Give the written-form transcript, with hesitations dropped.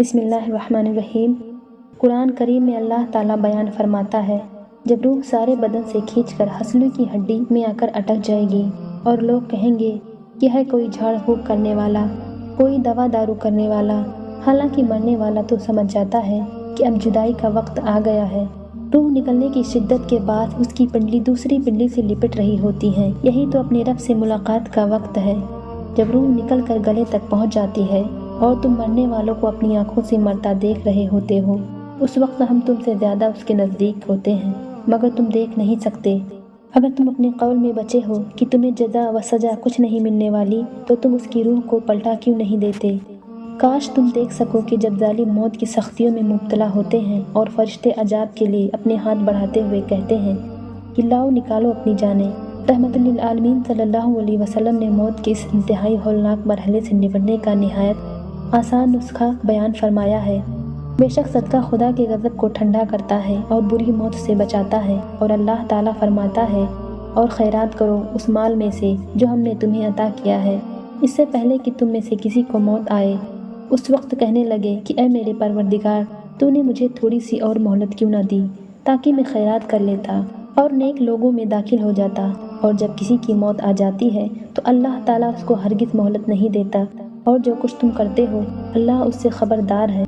بسم اللہ الرحمن الرحیم۔ قرآن کریم میں اللہ تعالیٰ بیان فرماتا ہے، جب روح سارے بدن سے کھینچ کر ہنسلی کی ہڈی میں آ کر اٹک جائے گی اور لوگ کہیں گے کہ ہے کوئی جھاڑ پھونک کرنے والا، کوئی دوا دارو کرنے والا، حالانکہ مرنے والا تو سمجھ جاتا ہے کہ اب جدائی کا وقت آ گیا ہے۔ روح نکلنے کی شدت کے بعد اس کی پنڈلی دوسری پنڈلی سے لپٹ رہی ہوتی ہے، یہی تو اپنے رب سے ملاقات کا وقت ہے۔ جب روح نکل کر گلے تک پہنچ جاتی ہے اور تم مرنے والوں کو اپنی آنکھوں سے مرتا دیکھ رہے ہوتے ہو، اس وقت ہم تم سے زیادہ اس کے نزدیک ہوتے ہیں، مگر تم دیکھ نہیں سکتے۔ اگر تم اپنے قول میں بچے ہو کہ تمہیں جزا و سزا کچھ نہیں ملنے والی، تو تم اس کی روح کو پلٹا کیوں نہیں دیتے؟ کاش تم دیکھ سکو کہ جب ظالم موت کی سختیوں میں مبتلا ہوتے ہیں اور فرشتے عذاب کے لیے اپنے ہاتھ بڑھاتے ہوئے کہتے ہیں کہ لاؤ نکالو اپنی جانیں۔ رحمت للعالمین صلی اللہ علیہ وسلم نے موت کے اس انتہائی ہولناک مرحلے سے نپٹنے کا نہایت آسان نسخہ بیان فرمایا ہے۔ بے شک صدقہ خدا کے غضب کو ٹھنڈا کرتا ہے اور بری موت سے بچاتا ہے، اور اللہ تعالیٰ فرماتا ہے، اور خیرات کرو اس مال میں سے جو ہم نے تمہیں عطا کیا ہے، اس سے پہلے کہ تم میں سے کسی کو موت آئے۔ اس وقت کہنے لگے کہ اے میرے پروردگار، تو نے مجھے تھوڑی سی اور مہلت کیوں نہ دی تاکہ میں خیرات کر لیتا اور نیک لوگوں میں داخل ہو جاتا۔ اور جب کسی کی موت آ جاتی ہے تو اللہ تعالیٰ اس کو ہرگز مہلت نہیں دیتا، اور جو کچھ تم کرتے ہو اللہ اس سے خبردار ہے۔